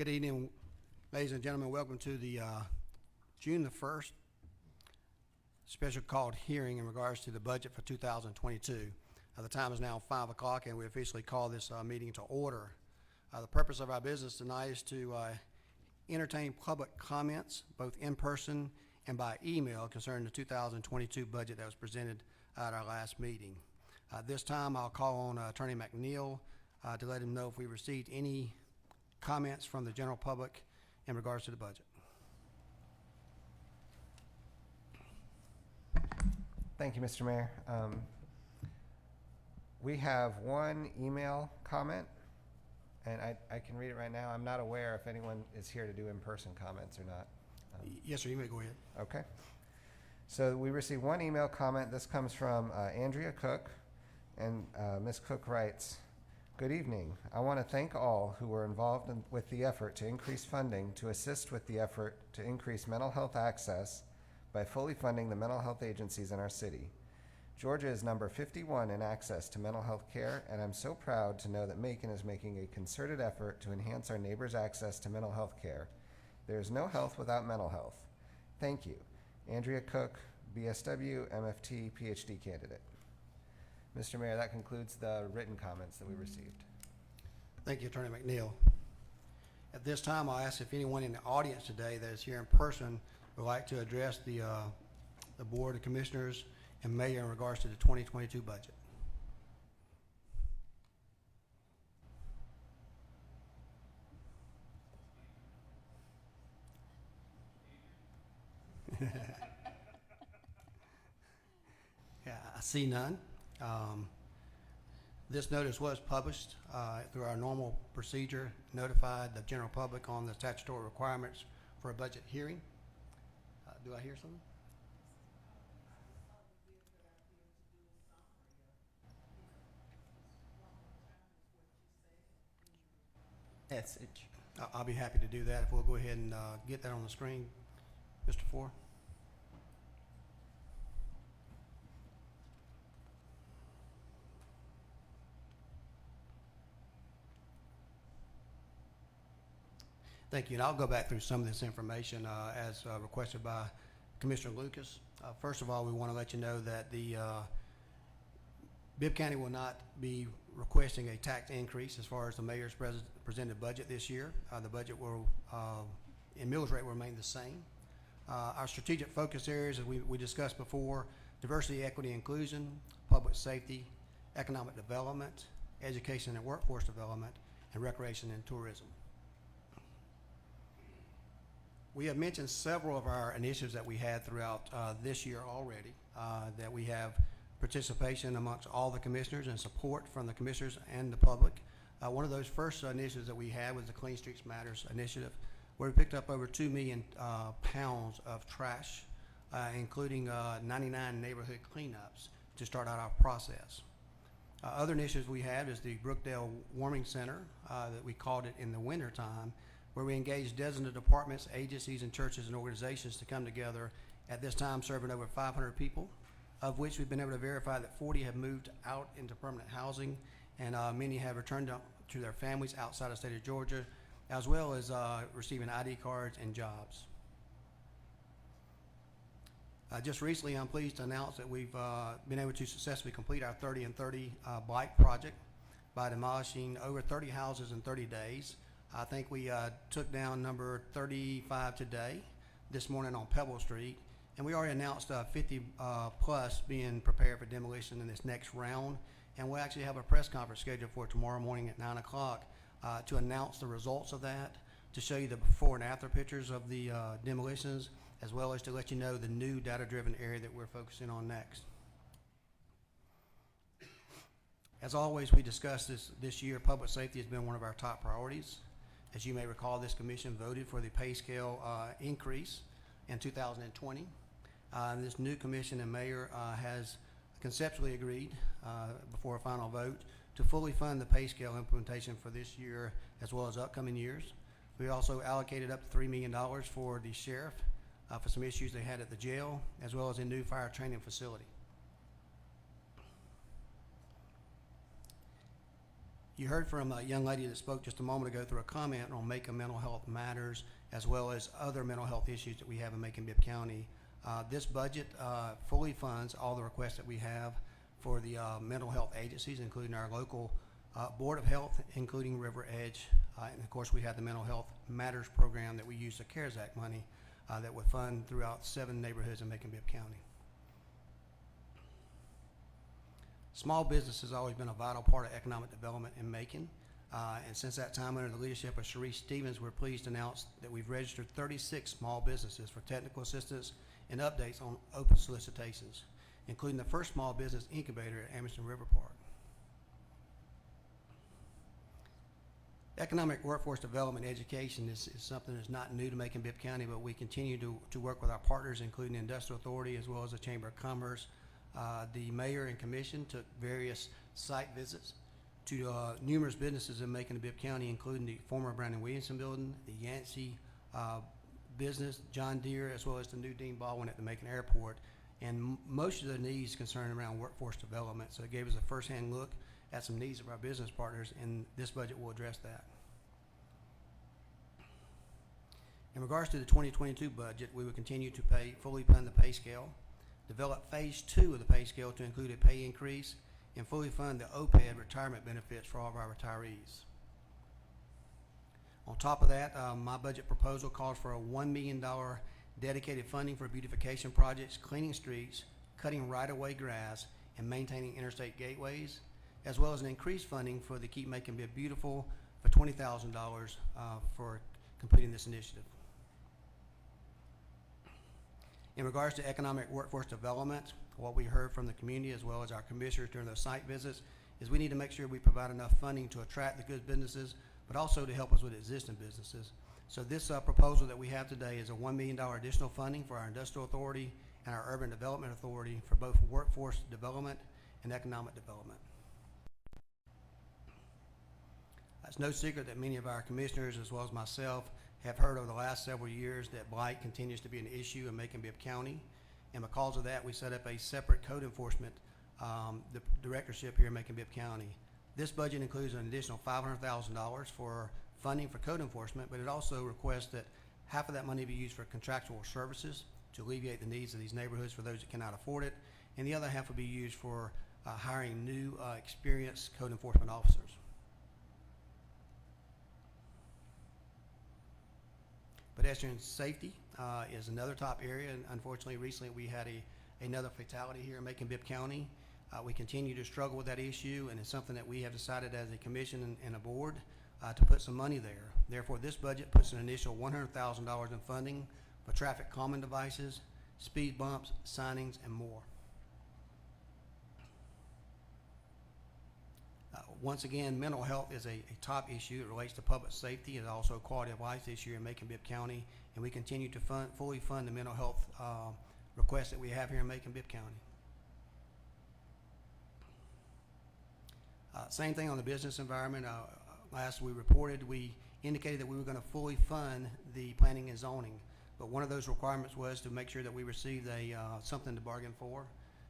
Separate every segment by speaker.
Speaker 1: Good evening, ladies and gentlemen. Welcome to the June the 1st special called hearing in regards to the budget for 2022. The time is now 5 o'clock and we officially call this meeting to order. The purpose of our business tonight is to entertain public comments, both in person and by email, concerning the 2022 budget that was presented at our last meeting. This time I'll call on Attorney McNeil to let him know if we received any comments from the general public in regards to the budget.
Speaker 2: Thank you, Mr. Mayor. We have one email comment, and I can read it right now. I'm not aware if anyone is here to do in-person comments or not.
Speaker 1: Yes, sir, you may go ahead.
Speaker 2: Okay. So we received one email comment. This comes from Andrea Cook, and Ms. Cook writes, "Good evening. I want to thank all who were involved with the effort to increase funding to assist with the effort to increase mental health access by fully funding the mental health agencies in our city. Georgia is number 51 in access to mental health care, and I'm so proud to know that Macon is making a concerted effort to enhance our neighbors' access to mental health care. There is no health without mental health. Thank you. Andrea Cook, BSW, MFT, PhD candidate." Mr. Mayor, that concludes the written comments that we received.
Speaker 1: Thank you, Attorney McNeil. At this time, I'll ask if anyone in the audience today that is here in person would like to address the Board of Commissioners and Mayor in regards to the 2022 budget. Yeah, I see none. This notice was published through our normal procedure, notified the general public on the statutory requirements for a budget hearing. Do I hear something?
Speaker 3: Message.
Speaker 1: I'll be happy to do that if we'll go ahead and get that on the screen. Mr. Ford. Thank you, and I'll go back through some of this information as requested by Commissioner Lucas. First of all, we want to let you know that the Bibb County will not be requesting a tax increase as far as the mayor's presented budget this year. The budget will, in millage rate, will remain the same. Our strategic focus areas, as we discussed before: diversity, equity, inclusion, public safety, economic development, education and workforce development, and recreation and tourism. We have mentioned several of our initiatives that we had throughout this year already, that we have participation amongst all the commissioners and support from the commissioners and the public. One of those first initiatives that we had was the Clean Streets Matters initiative, where we picked up over 2 million pounds of trash, including 99 neighborhood cleanups to start out our process. Other initiatives we had is the Brookdale Warming Center, that we called it in the winter time, where we engaged designated departments, agencies, and churches and organizations to come together, at this time serving over 500 people, of which we've been able to verify that 40 have moved out into permanent housing, and many have returned to their families outside of the state of Georgia, as well as receiving ID cards and jobs. Just recently, I'm pleased to announce that we've been able to successfully complete our 30 and 30 bike project by demolishing over 30 houses in 30 days. I think we took down number 35 today, this morning on Pebble Street, and we already announced 50 plus being prepared for demolition in this next round, and we'll actually have a press conference scheduled for tomorrow morning at 9 o'clock to announce the results of that, to show you the before and after pictures of the demolitions, as well as to let you know the new data-driven area that we're focusing on next. As always, we discussed this year, public safety has been one of our top priorities. As you may recall, this commission voted for the pay scale increase in 2020. This new commission and mayor has conceptually agreed before a final vote to fully fund the pay scale implementation for this year as well as upcoming years. We also allocated up to $3 million for the sheriff for some issues they had at the jail, as well as a new fire training facility. You heard from a young lady that spoke just a moment ago through a comment on Macon Mental Health Matters, as well as other mental health issues that we have in Macon-Bibb County. This budget fully funds all the requests that we have for the mental health agencies, including our local Board of Health, including River Edge, and of course we have the Mental Health Matters program that we use the CARES Act money that would fund throughout 7 neighborhoods in Macon-Bibb County. Small business has always been a vital part of economic development in Macon, and since that time, under the leadership of Sharice Stevens, we're pleased to announce that we've registered 36 small businesses for technical assistance and updates on open solicitations, including the first small business incubator at Emerson River Park. Economic workforce development education is something that's not new to Macon-Bibb County, but we continue to work with our partners, including the Industrial Authority as well as the Chamber of Commerce. The mayor and commission took various site visits to numerous businesses in Macon-Bibb County, including the former Brandon Williamson building, the Yancey business, John Deere, as well as the new Dean Baldwin at the Macon Airport. And most of the needs concerned around workforce development. So it gave us a firsthand look at some needs of our business partners, and this budget will address that. In regards to the 2022 budget, we will continue to fully fund the pay scale, develop phase 2 of the pay scale to include a pay increase, and fully fund the OPEB retirement benefits for all of our retirees. On top of that, my budget proposal calls for a $1 million dedicated funding for beautification projects, cleaning streets, cutting right-of-way grass, and maintaining interstate gateways, as well as an increased funding for the Keep Macon-Bibb Beautiful for $20,000 for completing this initiative. In regards to economic workforce development, what we heard from the community as well as our commissioners during those site visits is we need to make sure we provide enough funding to attract the good businesses, but also to help us with existing businesses. So this proposal that we have today is a $1 million additional funding for our Industrial Authority and our Urban Development Authority for both workforce development and economic development. It's no secret that many of our commissioners, as well as myself, have heard over the last several years that blight continues to be an issue in Macon-Bibb County. And because of that, we set up a separate code enforcement the directorship here in Macon-Bibb County. This budget includes an additional $500,000 for funding for code enforcement, but it also requests that half of that money be used for contractual services to alleviate the needs of these neighborhoods for those that cannot afford it, and the other half will be used for hiring new experienced code enforcement officers. Pedestrian safety is another top area, and unfortunately recently we had another fatality here in Macon-Bibb County. We continue to struggle with that issue, and it's something that we have decided as a commission and a board to put some money there. Therefore, this budget puts an initial $100,000 in funding for traffic calming devices, speed bumps, signings, and more. Once again, mental health is a top issue. It relates to public safety and also quality of life issue in Macon-Bibb County, and we continue to fully fund the mental health requests that we have here in Macon-Bibb County. Same thing on the business environment. Last we reported, we indicated that we were going to fully fund the planning and zoning, but one of those requirements was to make sure that we received something to bargain for.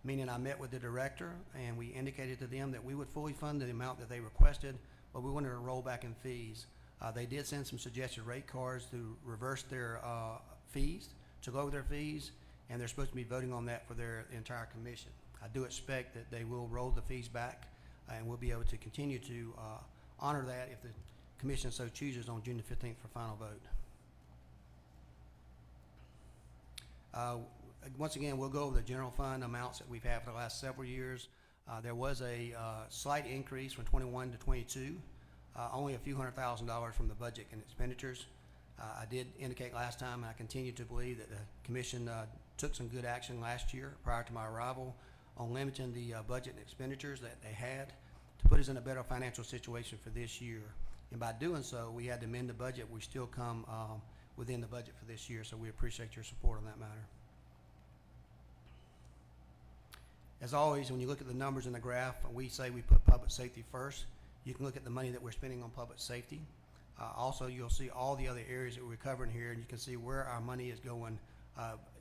Speaker 1: Meaning I met with the director and we indicated to them that we would fully fund the amount that they requested, but we wanted to roll back in fees. They did send some suggested rate cards to reverse their fees, to lower their fees, and they're supposed to be voting on that for their entire commission. I do expect that they will roll the fees back, and we'll be able to continue to honor that if the commission so chooses on June the 15th for final vote. Once again, we'll go over the general fund amounts that we've had for the last several years. There was a slight increase from 21 to 22, only a few $100,000 from the budget and expenditures. I did indicate last time, and I continue to believe that the commission took some good action last year prior to my arrival on limiting the budget and expenditures that they had to put us in a better financial situation for this year. And by doing so, we had to amend the budget. We still come within the budget for this year, so we appreciate your support on that matter. As always, when you look at the numbers in the graph, we say we put public safety first. You can look at the money that we're spending on public safety. Also, you'll see all the other areas that we're covering here, and you can see where our money is going,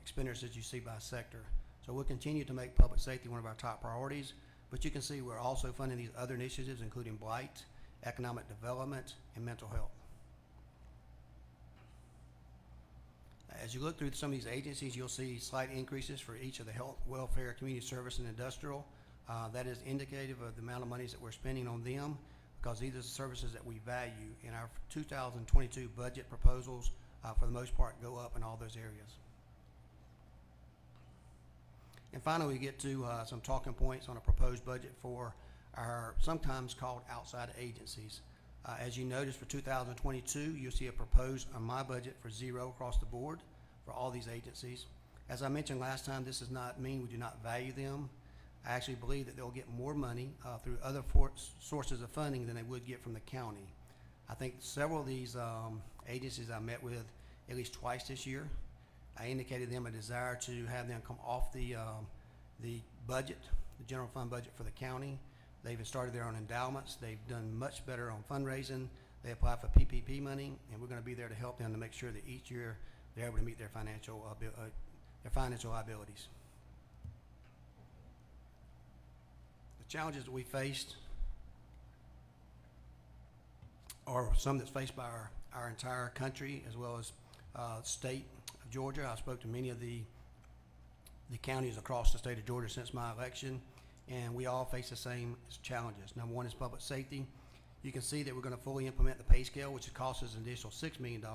Speaker 1: expenditures you see by sector. So we'll continue to make public safety one of our top priorities, but you can see we're also funding these other initiatives, including blight, economic development, and mental health. As you look through some of these agencies, you'll see slight increases for each of the health, welfare, community service, and industrial. That is indicative of the amount of monies that we're spending on them, because these are the services that we value. In our 2022 budget proposals, for the most part, go up in all those areas. And finally, we get to some talking points on a proposed budget for our sometimes called outside agencies. As you notice, for 2022, you'll see a proposed on my budget for 0 across the board for all these agencies. As I mentioned last time, this does not mean we do not value them. I actually believe that they'll get more money through other sources of funding than they would get from the county. I think several of these agencies I met with at least twice this year. I indicated them a desire to have them come off the budget, the general fund budget for the county. They've started their own endowments. They've done much better on fundraising. They apply for PPP money, and we're going to be there to help them to make sure that each year they're able to meet their financial liabilities. The challenges that we faced are some that's faced by our entire country as well as state of Georgia. I spoke to many of the counties across the state of Georgia since my election, and we all face the same challenges. Number one is public safety. You can see that we're going to fully implement the pay scale, which costs us an additional $6 million.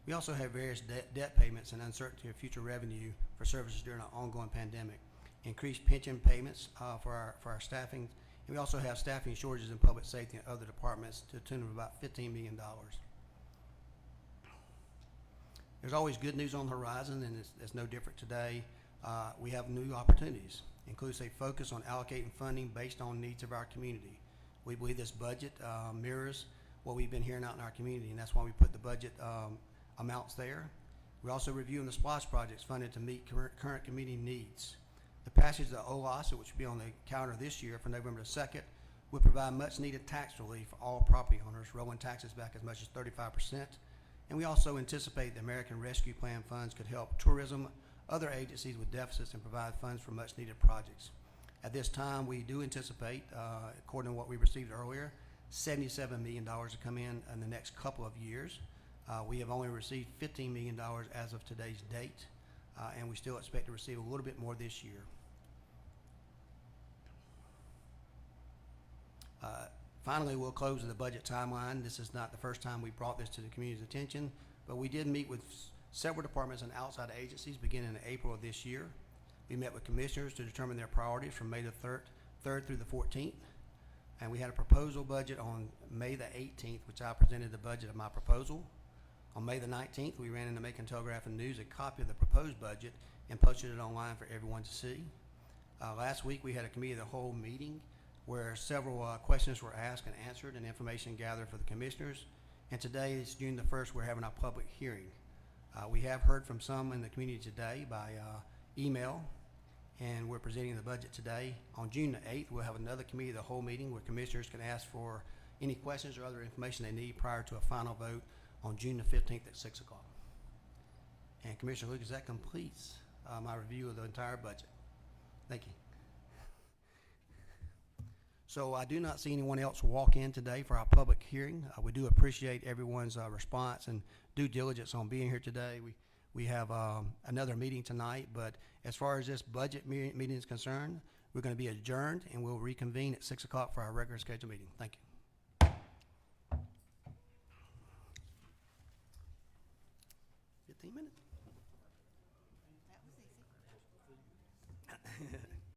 Speaker 1: We also have various debt payments and uncertainty of future revenue for services during an ongoing pandemic. Increased pension payments for our staffing. And we also have staffing shortages in public safety and other departments to the tune of about $15 million. There's always good news on the horizon, and it's no different today. We have new opportunities, includes a focus on allocating funding based on needs of our community. We believe this budget mirrors what we've been hearing out in our community, and that's why we put the budget amounts there. We're also reviewing the SPLOST projects funded to meet current community needs. The passage of the OLASA, which will be on the calendar this year for November 2nd, will provide much needed tax relief for all property owners, rolling taxes back as much as 35%. And we also anticipate the American Rescue Plan funds could help tourism, other agencies with deficits, and provide funds for much needed projects. At this time, we do anticipate, according to what we received earlier, $77 million to come in the next couple of years. We have only received $15 million as of today's date, and we still expect to receive a little bit more this year. Finally, we'll close with the budget timeline. This is not the first time we brought this to the community's attention, but we did meet with several departments and outside agencies beginning in April of this year. We met with commissioners to determine their priorities from May the 3rd through the 14th. And we had a proposal budget on May the 18th, which I presented the budget of my proposal. On May the 19th, we ran in the Macon Telegraph and News a copy of the proposed budget and posted it online for everyone to see. Last week, we had a committee of the whole meeting where several questions were asked and answered and information gathered for the commissioners. And today is June the 1st, we're having our public hearing. We have heard from some in the community today by email, and we're presenting the budget today. On June the 8th, we'll have another committee of the whole meeting where commissioners can ask for any questions or other information they need prior to a final vote on June the 15th at 6 o'clock. And Commissioner Lucas, that completes my review of the entire budget. Thank you. So I do not see anyone else walk in today for our public hearing. We do appreciate everyone's response and due diligence on being here today. We have another meeting tonight, but as far as this budget meeting is concerned, we're going to be adjourned and we'll reconvene at 6 o'clock for our regular scheduled meeting. Thank you.